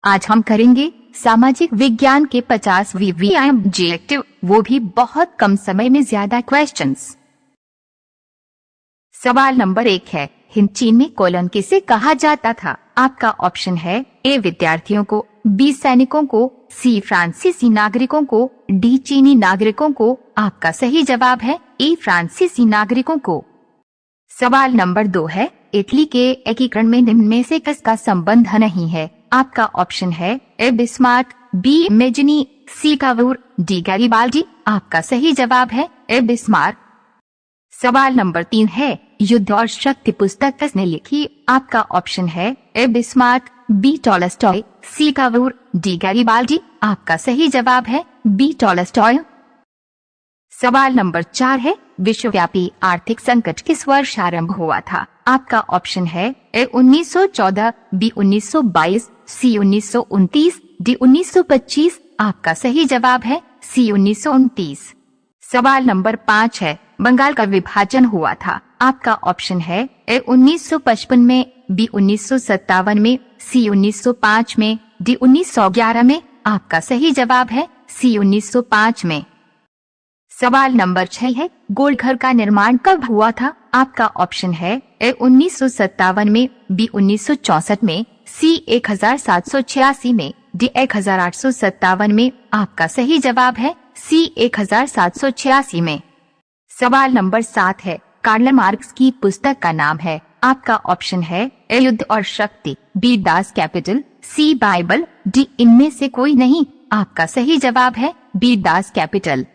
आज हम करेंगे सामाजिक विज्ञान के 50 व्यायाम ऑब्जेक्टिव, वो भी बहुत कम समय में ज्यादा क्वेश्चंस। सवाल नंबर 1 है, हिंद चीन में कोलन किसे कहा जाता था? आपका ऑप्शन है ए विद्यार्थियों को, बी सैनिकों को, सी फ्रांसीसी नागरिकों को, डी चीनी नागरिकों को। आपका सही जवाब है ए फ्रांसीसी नागरिकों को। सवाल नंबर 2 है, इटली के एकीकरण में निम्न में से किसका संबंध नहीं है? आपका ऑप्शन है ए बिस्मार्क, बी इमेजिनी, सी कावूर, डी गैरिबाल्डी। आपका सही जवाब है ए बिस्मार्क। सवाल नंबर 3 है, युद्ध और शक्ति पुस्तक किसने लिखी? आपका ऑप्शन है ए बिस्मार्क, बी टॉलस्टॉय, सी कावूर, डी गैरिबाल्डी। आपका सही जवाब है बी टॉलस्टॉय। सवाल नंबर 4 है, विश्वव्यापी आर्थिक संकट किस वर्ष आरंभ हुआ था? आपका ऑप्शन है ए 1914, बी 1922, सी 1929, डी 1925। आपका सही जवाब है सी 1929। सवाल नंबर 5 है, बंगाल का विभाजन हुआ था? आपका ऑप्शन है ए 1955 में, बी 1957 में, सी 1905 में, डी 1911 में। आपका सही जवाब है सी 1905 में। सवाल नंबर 6 है, गोल घर का निर्माण कब हुआ था? आपका ऑप्शन है ए 1957 में, बी 1964 में, सी 1786 में, डी 1857 में। आपका सही जवाब है सी 1786 में। सवाल नंबर 7 है, कार्ल मार्क्स की पुस्तक का नाम है? आपका ऑप्शन है ए युद्ध और शक्ति, बी दास कैपिटल, सी बाइबल, डी इनमें से कोई नहीं। आपका सही जवाब है बी दास कैपिटल।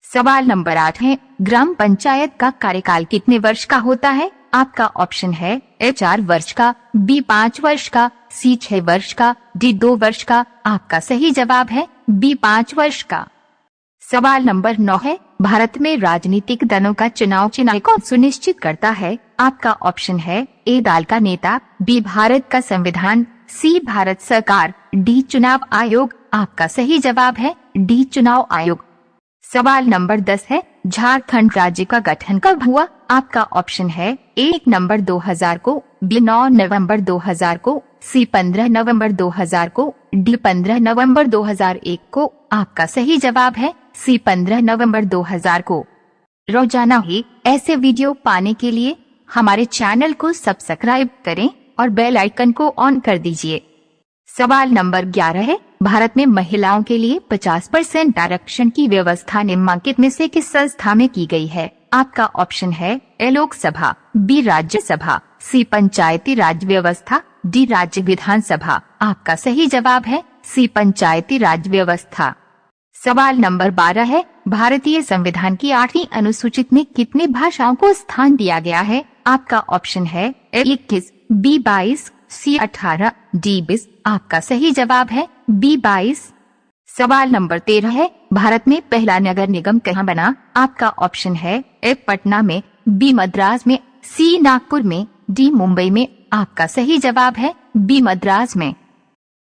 सवाल नंबर 8 है, ग्राम पंचायत का कार्यकाल कितने वर्ष का होता है? आपका ऑप्शन है ए 4 वर्ष का, बी 5 वर्ष का, सी 6 वर्ष का, डी 2 वर्ष का। आपका सही जवाब है बी 5 वर्ष का। सवाल नंबर 9 है, भारत में राजनीतिक दलों का चुनाव कौन सुनिश्चित करता है? आपका ऑप्शन है ए दल का नेता, बी भारत का संविधान, सी भारत सरकार, डी चुनाव आयोग। आपका सही जवाब है डी चुनाव आयोग। सवाल नंबर 10 है, झारखंड राज्य का गठन कब हुआ? आपका ऑप्शन है ए 1 नवंबर 2000 को, बी 9 नवंबर 2000 को, सी 15 नवंबर 2000 को, डी 15 नवंबर 2001 को। आपका सही जवाब है सी 15 नवंबर 2000 को। रोजाना ही ऐसे वीडियो पाने के लिए हमारे चैनल को सब्सक्राइब करें और बेल आइकन को ऑन कर दीजिए। सवाल नंबर 11 है, भारत में महिलाओं के लिए 50% आरक्षण की व्यवस्था निम्नलिखित में से किस संस्था में की गई है? आपका ऑप्शन है ए लोकसभा, बी राज्यसभा, सी पंचायती राज व्यवस्था, डी राज्य विधानसभा। आपका सही जवाब है सी पंचायती राज व्यवस्था। सवाल नंबर 12 है, भारतीय संविधान की 8वीं अनुसूचित में कितनी भाषाओं को स्थान दिया गया है? आपका ऑप्शन है ए 21, बी 22, सी 18, डी 20। आपका सही जवाब है बी 22। सवाल नंबर 13 है, भारत में पहला नगर निगम कहाँ बना? आपका ऑप्शन है ए पटना में, बी मद्रास में, सी नागपुर में, डी मुंबई में। आपका सही जवाब है बी मद्रास में।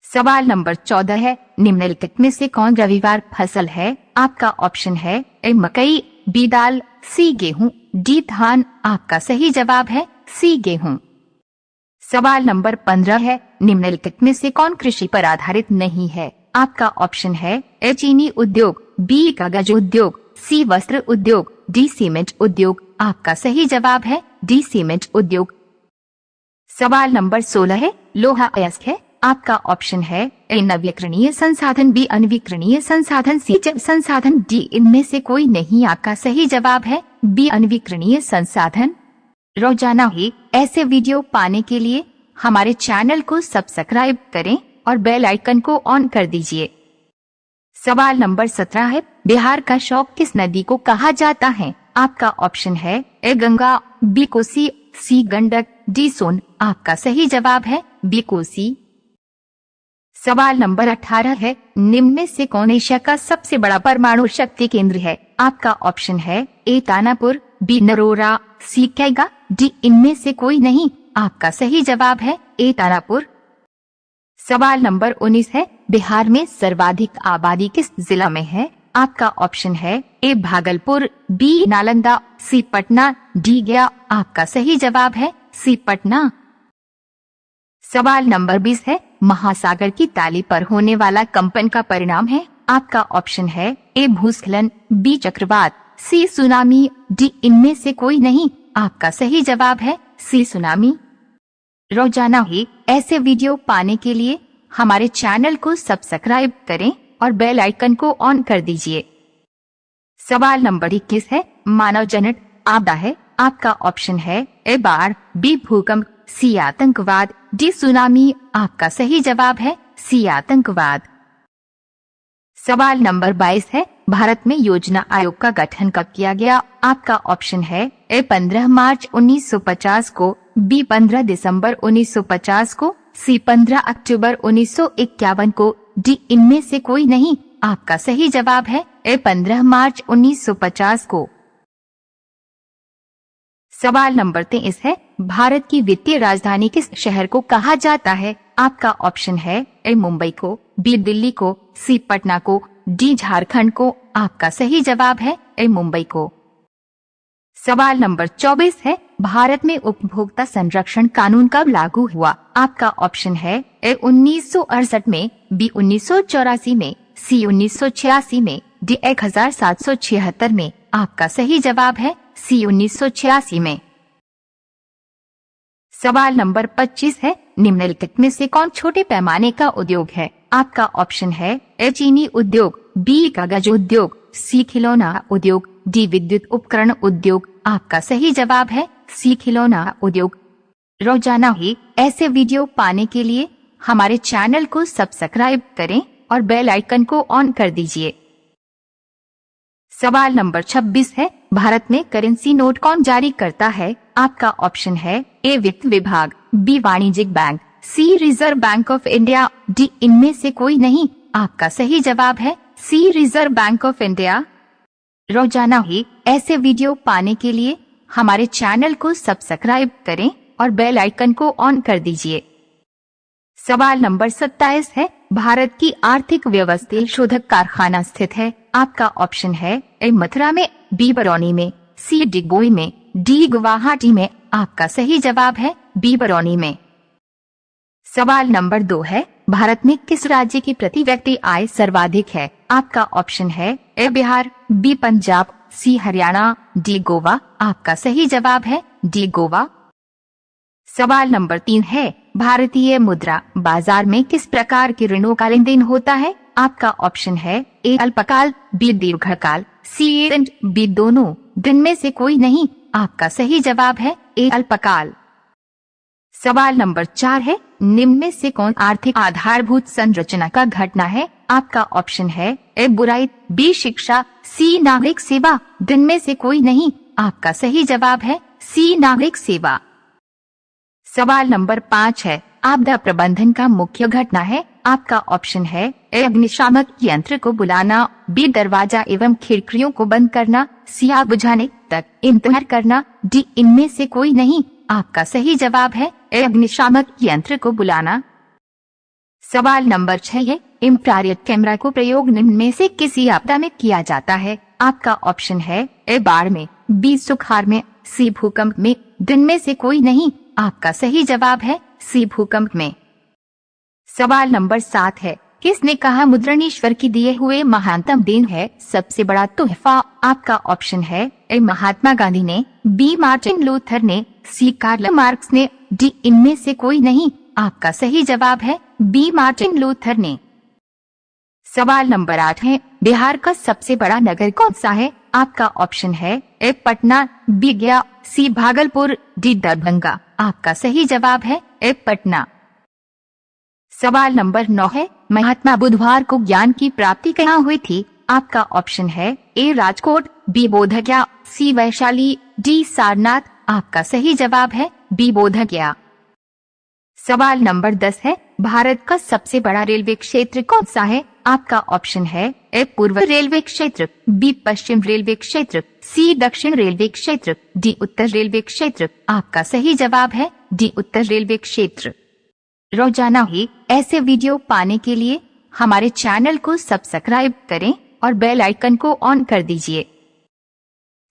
सवाल नंबर 14 है, निम्नलिखित में से कौन रविवार फसल है? आपका ऑप्शन है ए मकई, बी दाल, सी गेहूं, डी धान। आपका सही जवाब है सी गेहूं। सवाल नंबर 15 है, निम्नलिखित में से कौन कृषि पर आधारित नहीं है? आपका ऑप्शन है ए चीनी उद्योग, बी कागज उद्योग, सी वस्त्र उद्योग, डी सीमेंट उद्योग। आपका सही जवाब है डी सीमेंट उद्योग। सवाल नंबर 16 है, लोहा अयस्क है? आपका ऑप्शन है ए नवीकरणीय संसाधन, बी अनवीकरणीय संसाधन, सी जैव संसाधन, डी इनमें से कोई नहीं। आपका सही जवाब है बी अनवीकरणीय संसाधन। रोजाना ही ऐसे वीडियो पाने के लिए हमारे चैनल को सब्सक्राइब करें और बेल आइकन को ऑन कर दीजिए। सवाल नंबर 17 है, बिहार का शौक किस नदी को कहा जाता है? आपका ऑप्शन है ए गंगा, बी कोसी, सी गंडक, डी सोन। आपका सही जवाब है बी कोसी। सवाल नंबर 18 है, निम्न में से कौन एशिया का सबसे बड़ा परमाणु शक्ति केंद्र है? आपका ऑप्शन है ए तानापुर, बी नरोरा, सी कैगा, डी इनमें से कोई नहीं। आपका सही जवाब है ए तानापुर। सवाल नंबर 19 है, बिहार में सर्वाधिक आबादी किस जिला में है? आपका ऑप्शन है ए भागलपुर, बी नालंदा, सी पटना, डी गया। आपका सही जवाब है सी पटना। सवाल नंबर 20 है, महासागर की तली पर होने वाला कंपन का परिणाम है। आपका ऑप्शन है ए भूस्खलन, बी चक्रवात, सी सुनामी, डी इनमें से कोई नहीं। आपका सही जवाब है सी सुनामी। रोजाना ही ऐसे वीडियो पाने के लिए हमारे चैनल को सब्सक्राइब करें और बेल आइकन को ऑन कर दीजिए। सवाल नंबर 21 है, मानव जनित आपदा है। आपका ऑप्शन है ए बाढ़, बी भूकंप, सी आतंकवाद, डी सुनामी। आपका सही जवाब है सी आतंकवाद। सवाल नंबर 22 है, भारत में योजना आयोग का गठन कब किया गया। आपका ऑप्शन है ए 15 मार्च 1950 को, बी 15 दिसंबर 1950 को, सी 15 अक्टूबर 1951 को, डी इनमें से कोई नहीं। आपका सही जवाब है ए 15 मार्च 1950 को। सवाल नंबर 23 है, भारत की वित्तीय राजधानी किस शहर को कहा जाता है। आपका ऑप्शन है ए मुंबई को, बी दिल्ली को, सी पटना को, डी झारखंड को। आपका सही जवाब है ए मुंबई को। सवाल नंबर 24 है, भारत में उपभोक्ता संरक्षण कानून कब लागू हुआ। आपका ऑप्शन है ए 1968 में, बी 1984 में, सी 1986 में, डी 1776 में। आपका सही जवाब है सी 1986 में। सवाल नंबर 25 है, निम्नलिखित में से कौन छोटे पैमाने का उद्योग है। आपका ऑप्शन है ए चीनी उद्योग, बी कागज उद्योग, सी खिलौना उद्योग, डी विद्युत उपकरण उद्योग। आपका सही जवाब है सी खिलौना उद्योग। रोजाना ही ऐसे वीडियो पाने के लिए हमारे चैनल को सब्सक्राइब करें और बेल आइकन को ऑन कर दीजिए। सवाल नंबर 26 है, भारत में करेंसी नोट कौन जारी करता है। आपका ऑप्शन है ए वित्त विभाग, बी वाणिज्यिक bank, C reserve bank of India, D इनमें से कोई नहीं। आपका सही जवाब है C reserve bank of India. रोजाना ही ऐसे वीडियो पाने के लिए हमारे चैनल को सब्सक्राइब करें और बेल आइकन को ऑन कर दीजिए। सवाल नंबर 27 है, भारत की आर्थिक व्यवस्था शोधक कारखाना स्थित है। आपका ऑप्शन है ए मथुरा में, बी बरौनी में, सी डिगबोई में, डी गुवाहाटी में। आपका सही जवाब है बी बरौनी में। सवाल नंबर 2 है, भारत में किस राज्य की प्रति व्यक्ति आय सर्वाधिक है। आपका ऑप्शन है ए बिहार, बी पंजाब, सी हरियाणा, डी गोवा। आपका सही जवाब है डी गोवा। सवाल नंबर 3 है, भारतीय मुद्रा बाजार में किस प्रकार के ऋणों का लेन देन होता है। आपका ऑप्शन है ए अल्पकाल, बी दीर्घकाल, सी एंड बी दोनों, दिन में से कोई नहीं। आपका सही जवाब है ए अल्पकाल। सवाल नंबर 4 है, निम्न में से कौन आर्थिक आधारभूत संरचना का घटना है। आपका ऑप्शन है ए बुराई, बी शिक्षा, सी नागरिक सेवा, दिन में से कोई नहीं। आपका सही जवाब है सी नागरिक सेवा। सवाल नंबर 5 है, आपदा प्रबंधन का मुख्य घटना है। आपका ऑप्शन है ए अग्निशामक यंत्र को बुलाना, बी दरवाजा एवं खिड़कियों को बंद करना, सी आग बुझाने तक इंतजार करना, डी इनमें से कोई नहीं। आपका सही जवाब है ए अग्निशामक यंत्र को बुलाना। सवाल नंबर 6 है, इंफ्रारेड कैमरा को प्रयोग निम्न में से किसी आपदा में किया जाता है। आपका ऑप्शन है ए बाढ़ में, बी सुखाड़ में, सी भूकंप में, दिन में से कोई नहीं। आपका सही जवाब है सी भूकंप में। सवाल नंबर 7 है, किसने कहा मुद्रण ईश्वर की दिए हुए महानतम देन है, सबसे बड़ा तोहफा। आपका ऑप्शन है ए महात्मा गांधी ने, बी मार्टिन लूथर ने, सी कार्ल मार्क्स ने, डी इनमें से कोई नहीं। आपका सही जवाब है बी मार्टिन लूथर ने। सवाल नंबर 8 है, बिहार का सबसे बड़ा नगर कौन सा है। आपका ऑप्शन है ए पटना, बी गया, सी भागलपुर, डी दरभंगा। आपका सही जवाब है ए पटना। सवाल नंबर 9 है, महात्मा बुधवार को ज्ञान की प्राप्ति कहाँ हुई थी। आपका ऑप्शन है ए राजकोट, बी बोधगया, सी वैशाली, डी सारनाथ। आपका सही जवाब है बी बोधगया। सवाल नंबर 10 है, भारत का सबसे बड़ा रेलवे क्षेत्र कौन सा है। आपका ऑप्शन है ए पूर्व रेलवे क्षेत्र, बी पश्चिम रेलवे क्षेत्र, सी दक्षिण रेलवे क्षेत्र, डी उत्तर रेलवे क्षेत्र। आपका सही जवाब है डी उत्तर रेलवे क्षेत्र। रोजाना ही ऐसे वीडियो पाने के लिए हमारे चैनल को सब्सक्राइब करें और बेल आइकन को ऑन कर दीजिए।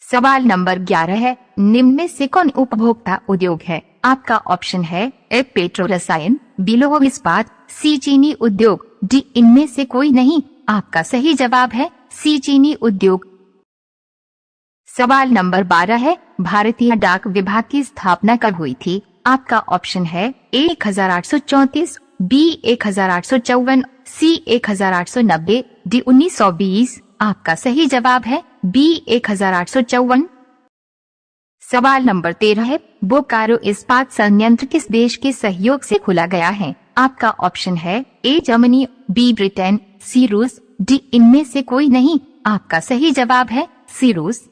सवाल नंबर 11 है, निम्न में से कौन उपभोक्ता उद्योग है। आपका ऑप्शन है ए पेट्रो रसायन, बी लौह इस्पात, सी चीनी उद्योग, डी इनमें से कोई नहीं। आपका सही जवाब है सी चीनी उद्योग। सवाल नंबर 12 है, भारतीय डाक विभाग की स्थापना कब हुई थी? आपका ऑप्शन है ए 1834, बी 1854, सी 1890, डी 1920। आपका सही जवाब है बी 1854। सवाल नंबर 13 है, बोकारो इस्पात संयंत्र किस देश के सहयोग से खोला गया है? आपका ऑप्शन है ए जर्मनी, बी ब्रिटेन, सी रूस, डी इनमें से कोई नहीं। आपका सही जवाब है सी रूस।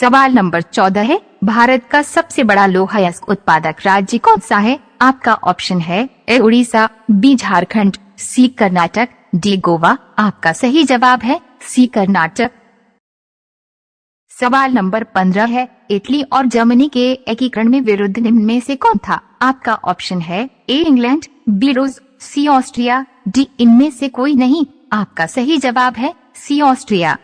सवाल नंबर 14 है, भारत का सबसे बड़ा लोहा अयस्क उत्पादक राज्य कौन सा है? आपका ऑप्शन है ए उड़ीसा, बी झारखंड, सी कर्नाटक, डी गोवा। आपका सही जवाब है सी कर्नाटक। सवाल नंबर 15 है, इटली और जर्मनी के एकीकरण में विरुद्ध निम्न में से कौन था? आपका ऑप्शन है ए इंग्लैंड, बी रूस, सी ऑस्ट्रिया, डी इनमें से कोई नहीं। आपका सही जवाब है सी ऑस्ट्रिया।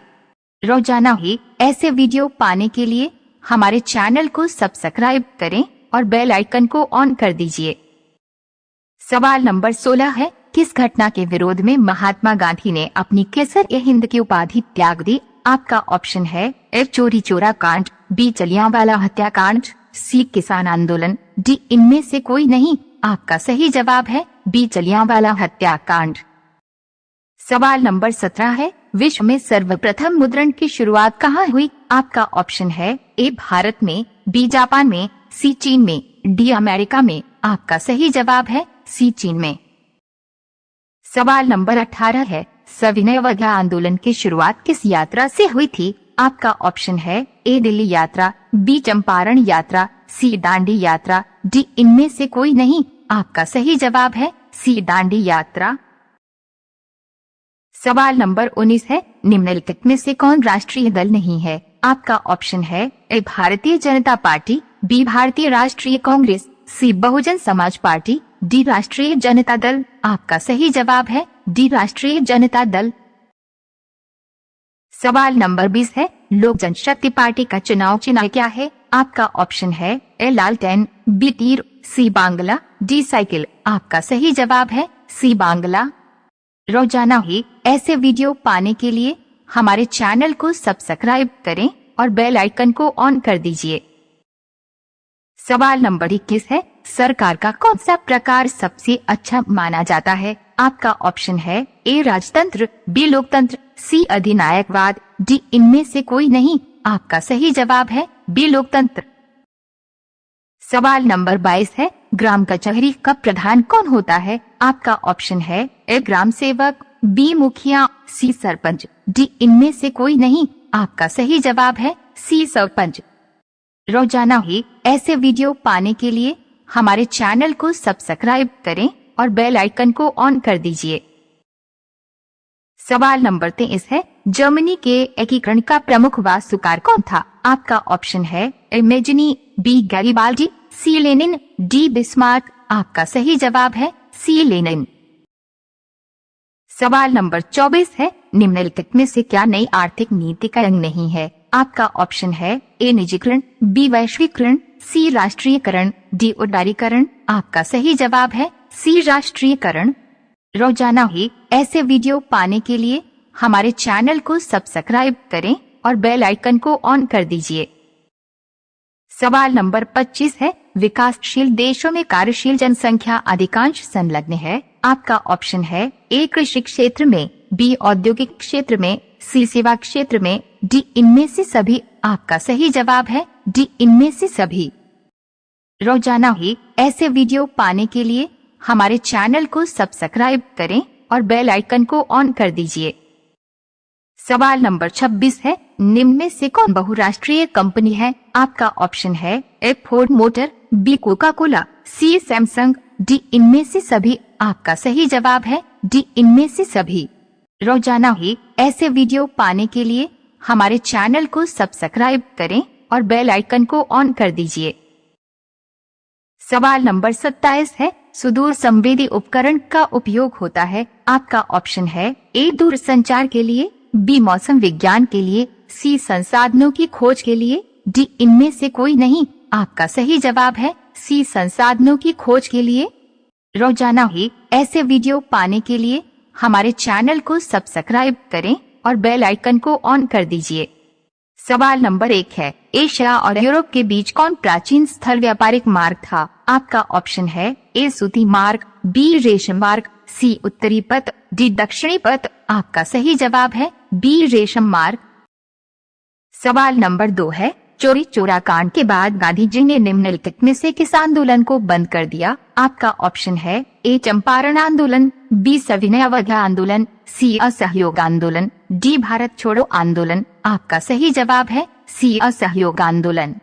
रोजाना ही ऐसे वीडियो पाने के लिए हमारे चैनल को सब्सक्राइब करें और बेल आइकन को ऑन कर दीजिए। सवाल नंबर 16 है, किस घटना के विरोध में महात्मा गांधी ने अपनी केसर-ए-हिंद की उपाधि त्याग दी? आपका ऑप्शन है ए चोरी चोरा कांड, बी जलियांवाला हत्याकांड, सी किसान आंदोलन, डी इनमें से कोई नहीं। आपका सही जवाब है बी जलियांवाला हत्याकांड। सवाल नंबर 17 है, विश्व में सर्वप्रथम मुद्रण की शुरुआत कहाँ हुई? आपका ऑप्शन है ए भारत में, बी जापान में, सी चीन में, डी अमेरिका में। आपका सही जवाब है सी चीन में। सवाल नंबर 18 है, सविनय अवज्ञा आंदोलन की शुरुआत किस यात्रा से हुई थी? आपका ऑप्शन है ए दिल्ली यात्रा, बी चंपारण यात्रा, सी दांडी यात्रा, डी इनमें से कोई नहीं। आपका सही जवाब है सी दांडी यात्रा। सवाल नंबर 19 है, निम्नलिखित में से कौन राष्ट्रीय दल नहीं है? आपका ऑप्शन है ए भारतीय जनता पार्टी, बी भारतीय राष्ट्रीय कांग्रेस, सी बहुजन समाज पार्टी, डी राष्ट्रीय जनता दल। आपका सही जवाब है डी राष्ट्रीय जनता दल। सवाल नंबर 20 है, लोक जनशक्ति पार्टी का चुनाव चिन्ह क्या है? आपका ऑप्शन है ए लालटेन, बी तीर, सी बांग्ला, डी साइकिल। आपका सही जवाब है सी बांग्ला। रोजाना ही ऐसे वीडियो पाने के लिए हमारे चैनल को सब्सक्राइब करें और बेल आइकन को ऑन कर दीजिए। सवाल नंबर 21 है, सरकार का कौन सा प्रकार सबसे अच्छा माना जाता है? आपका ऑप्शन है ए राजतंत्र, बी लोकतंत्र, सी अधिनायकवाद, डी इनमें से कोई नहीं। आपका सही जवाब है बी लोकतंत्र। सवाल नंबर 22 है, ग्राम कचहरी का प्रधान कौन होता है? आपका ऑप्शन है ए ग्राम सेवक, बी मुखिया, सी सरपंच, डी इनमें से कोई नहीं। आपका सही जवाब है सी सरपंच। रोजाना ही ऐसे वीडियो पाने के लिए हमारे चैनल को सब्सक्राइब करें और बेल आइकन को ऑन कर दीजिए। सवाल नंबर 23 है, जर्मनी के एकीकरण का प्रमुख वास्तुकार कौन था? आपका ऑप्शन है ए मेजनी, बी गैरिबाल्डी, सी लेनिन, डी बिस्मार्क। आपका सही जवाब है सी लेनिन। सवाल नंबर 24 है, निम्नलिखित में से क्या नई आर्थिक नीति का अंग नहीं है? आपका ऑप्शन है ए निजीकरण, बी वैश्वीकरण, सी राष्ट्रीयकरण, डी उदारीकरण। आपका सही जवाब है सी राष्ट्रीयकरण। रोजाना ही ऐसे वीडियो पाने के लिए हमारे चैनल को सब्सक्राइब करें और बेल आइकन को ऑन कर दीजिए। सवाल नंबर 25 है, विकासशील देशों में कार्यशील जनसंख्या अधिकांश संलग्न है। आपका ऑप्शन है ए कृषि क्षेत्र में, बी औद्योगिक क्षेत्र में, सी सेवा क्षेत्र में, डी इनमें से सभी। आपका सही जवाब है डी इनमें से सभी। रोजाना ही ऐसे वीडियो पाने के लिए हमारे चैनल को सब्सक्राइब करें और बेल आइकन को ऑन कर दीजिए। सवाल नंबर 26 है, निम्न में से कौन बहुराष्ट्रीय कंपनी है? आपका ऑप्शन है A Ford motor, B Coca Cola, C Samsung, D इनमें से सभी। आपका सही जवाब है डी इनमें से सभी। रोजाना ही ऐसे वीडियो पाने के लिए हमारे चैनल को सब्सक्राइब करें और बेल आइकन को ऑन कर दीजिए। सवाल नंबर 27 है, सुदूर संवेदी उपकरण का उपयोग होता है। आपका ऑप्शन है ए दूर संचार के लिए, बी मौसम विज्ञान के लिए, सी संसाधनों की खोज के लिए, डी इनमें से कोई नहीं। आपका सही जवाब है सी संसाधनों की खोज के लिए। रोजाना ही ऐसे वीडियो पाने के लिए हमारे चैनल को सब्सक्राइब करें और बेल आइकन को ऑन कर दीजिए। सवाल नंबर 1 है, एशिया और यूरोप के बीच कौन प्राचीन स्थल व्यापारिक मार्ग था? आपका ऑप्शन है ए सूती मार्ग, बी रेशम मार्ग, सी उत्तरी पथ, डी दक्षिणी पथ। आपका सही जवाब है बी रेशम मार्ग। सवाल नंबर 2 है, चोरी चोरा कांड के बाद गांधी जी ने निम्नलिखित में से किस आंदोलन को बंद कर दिया? आपका ऑप्शन है ए चंपारण आंदोलन, बी सविनय अवज्ञा आंदोलन, सी असहयोग आंदोलन, डी भारत छोड़ो आंदोलन। आपका सही जवाब है सी असहयोग आंदोलन।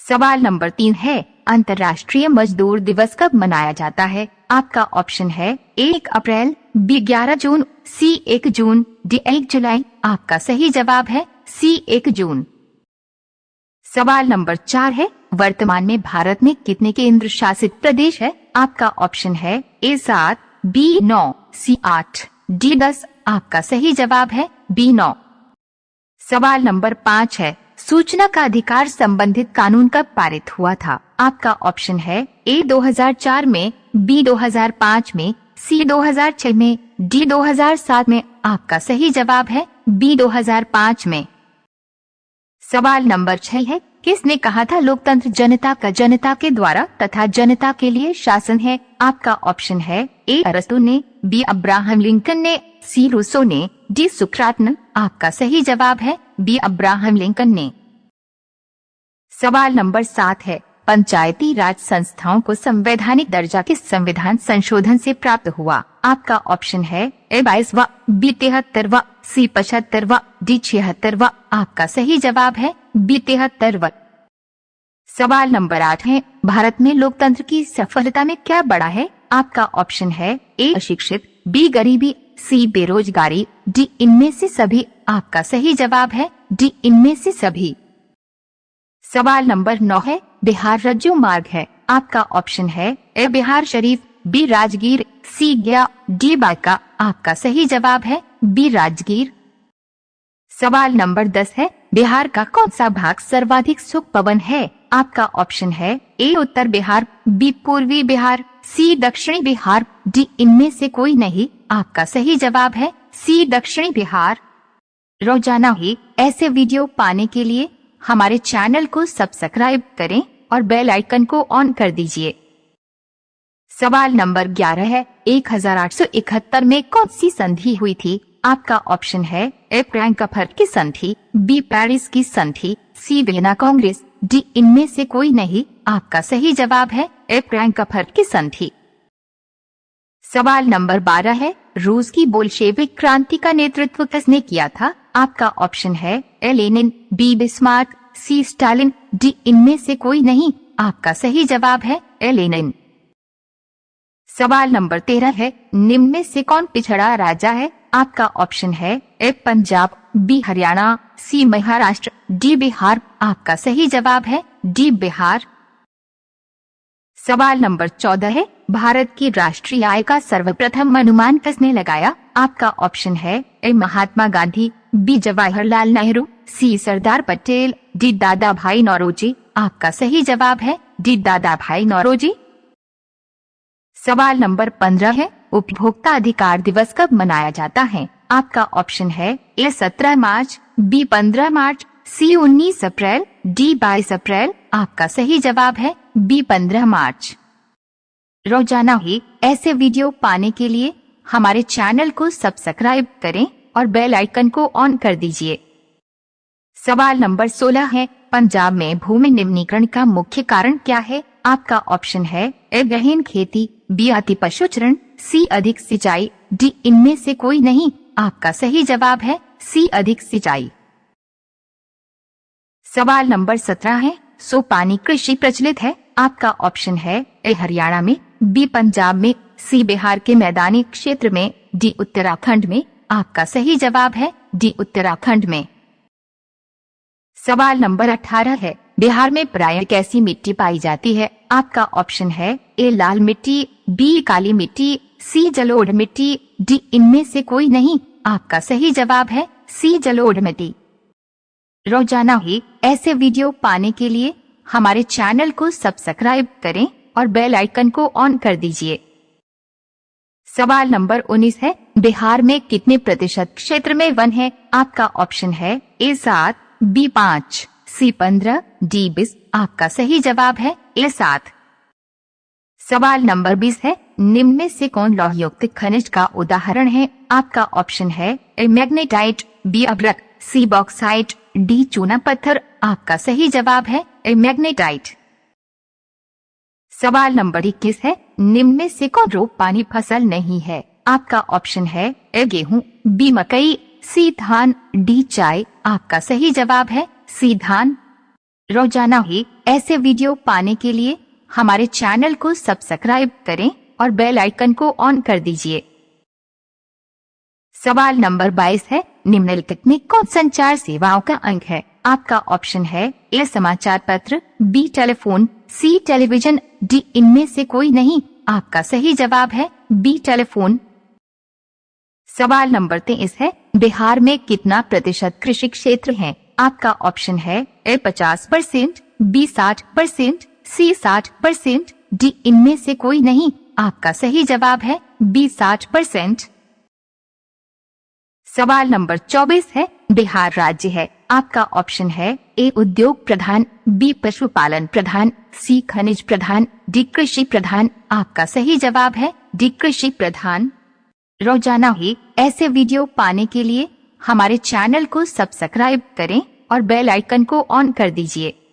सवाल नंबर 3 है, अंतर्राष्ट्रीय मजदूर दिवस कब मनाया जाता है? आपका ऑप्शन है 1 अप्रैल, बी 11 जून, सी 1 जून, डी 1 जुलाई। आपका सही जवाब है सी 1 जून। सवाल नंबर 4 है, वर्तमान में भारत में कितने केंद्र शासित प्रदेश है? आपका ऑप्शन है ए 7, बी 9, सी 8, डी 10। आपका सही जवाब है बी 9। सवाल नंबर 5 है, सूचना का अधिकार संबंधित कानून कब पारित हुआ था? आपका ऑप्शन है ए 2004 में, बी 2005 में, सी 2006 में, डी 2007 में। आपका सही जवाब है बी 2005 में। सवाल नंबर 6 है, किसने कहा था लोकतंत्र जनता का जनता के द्वारा तथा जनता के लिए शासन है? आपका ऑप्शन है ए अरस्तू ने, बी अब्राहम लिंकन ने, सी रूसो ने, डी सुकरात ने। आपका सही जवाब है बी अब्राहम लिंकन ने। सवाल नंबर 7 है, पंचायती राज संस्थाओं को संवैधानिक दर्जा किस संविधान संशोधन से प्राप्त हुआ? आपका ऑप्शन है ए 22वां, बी 73वां, सी 75वां, डी 76वां। आपका सही जवाब है बी 73वां। सवाल नंबर 8 है, भारत में लोकतंत्र की सफलता में क्या बड़ा है? आपका ऑप्शन है ए अशिक्षित, बी गरीबी, सी बेरोजगारी, डी इनमें से सभी। आपका सही जवाब है डी इनमें से सभी। सवाल नंबर 9 है, बिहार रज्जू मार्ग है। आपका ऑप्शन है ए बिहार शरीफ, बी राजगीर, सी गया, डी बांका। आपका सही जवाब है बी राजगीर। सवाल नंबर 10 है, बिहार का कौन सा भाग सर्वाधिक सुख पवन है? आपका ऑप्शन है ए उत्तर बिहार, बी पूर्वी बिहार, सी दक्षिणी बिहार, डी इनमें से कोई नहीं। आपका सही जवाब है सी दक्षिणी बिहार। रोजाना ही ऐसे वीडियो पाने के लिए हमारे चैनल को सब्सक्राइब करें और बेल आइकन को ऑन कर दीजिए। सवाल नंबर 11 है, 1871 में कौन सी संधि हुई थी? आपका ऑप्शन है ए फ्रैंकफर्ट की संधि, बी पेरिस की संधि, सी वियना कांग्रेस, डी इनमें से कोई नहीं। आपका सही जवाब है ए फ्रैंकफर्ट की संधि। सवाल नंबर 12 है, रूस की बोल्शेविक क्रांति का नेतृत्व किसने किया था? आपका ऑप्शन है A Lenin, B Bismarck, C Stalin, D इनमें से कोई नहीं। आपका सही जवाब है ए लेनिन। सवाल नंबर 13 है, निम्न में से कौन पिछड़ा राजा है? आपका ऑप्शन है ए पंजाब, बी हरियाणा, सी महाराष्ट्र, डी बिहार। आपका सही जवाब है डी बिहार। सवाल नंबर 14 है, भारत की राष्ट्रीय आय का सर्वप्रथम अनुमान किसने लगाया? आपका ऑप्शन है ए महात्मा गांधी, बी जवाहरलाल नेहरू, सी सरदार पटेल, डी दादा भाई नौरोजी। आपका सही जवाब है डी दादा भाई नौरोजी। सवाल नंबर 15 है, उपभोक्ता अधिकार दिवस कब मनाया जाता है? आपका ऑप्शन है ए 17 मार्च, बी 15 मार्च, सी 19 अप्रैल, डी 22 अप्रैल। आपका सही जवाब है बी 15 मार्च। रोजाना ही ऐसे वीडियो पाने के लिए हमारे चैनल को सब्सक्राइब करें और बेल आइकन को ऑन कर दीजिए। सवाल नंबर 16 है, पंजाब में भूमि निम्नीकरण का मुख्य कारण क्या है? आपका ऑप्शन है ए गहन खेती, बी अति पशुचरण, सी अधिक सिंचाई, डी इनमें से कोई नहीं। आपका सही जवाब है सी अधिक सिंचाई। सवाल नंबर 17 है, सोपानी कृषि प्रचलित है? आपका ऑप्शन है ए हरियाणा में, बी पंजाब में, सी बिहार के मैदानी क्षेत्र में, डी उत्तराखंड में। आपका सही जवाब है डी उत्तराखंड में। सवाल नंबर 18 है, बिहार में प्रायः कैसी मिट्टी पाई जाती है? आपका ऑप्शन है ए लाल मिट्टी, बी काली मिट्टी, सी जलोढ़ मिट्टी, डी इनमें से कोई नहीं। आपका सही जवाब है सी जलोढ़ मिट्टी। रोजाना ही ऐसे वीडियो पाने के लिए हमारे चैनल को सब्सक्राइब करें और बेल आइकन को ऑन कर दीजिए। सवाल नंबर 19 है, बिहार में कितने प्रतिशत क्षेत्र में वन है? आपका ऑप्शन है A 7, B 5, C 15, D 20। आपका सही जवाब है A 7। सवाल नंबर 20 है, निम्न में से कौन लौह युक्त खनिज का उदाहरण है? आपका ऑप्शन है A मैग्नेटाइट, B अभ्रक, C बॉक्साइट, D चूना पत्थर। आपका सही जवाब है A मैग्नेटाइट। सवाल नंबर 21 है, निम्न में से कौन रोग पानी फसल नहीं है? आपका ऑप्शन है A गेहूं, B मकई, C धान, D चाय। आपका सही जवाब है C धान। रोजाना ही ऐसे वीडियो पाने के लिए हमारे चैनल को सब्सक्राइब करें और बेल आइकन को ऑन कर दीजिए। सवाल नंबर 22 है, निम्नलिखित में कौन संचार सेवाओं का अंग है? आपका ऑप्शन है A समाचार पत्र, B telephone, C television, D इनमें से कोई नहीं। आपका सही जवाब है B टेलीफोन। सवाल नंबर 23 है, बिहार में कितना प्रतिशत कृषि क्षेत्र है? आपका ऑप्शन है A 50%, B 60%, C 60%, D इनमें से कोई नहीं। आपका सही जवाब है B 60%। सवाल नंबर 24 है, बिहार राज्य है। आपका ऑप्शन है A उद्योग प्रधान, B पशुपालन प्रधान, C खनिज प्रधान, D कृषि प्रधान। आपका सही जवाब है D कृषि प्रधान। रोजाना ही ऐसे वीडियो पाने के लिए हमारे चैनल को सब्सक्राइब करें और बेल आइकन को ऑन कर दीजिए।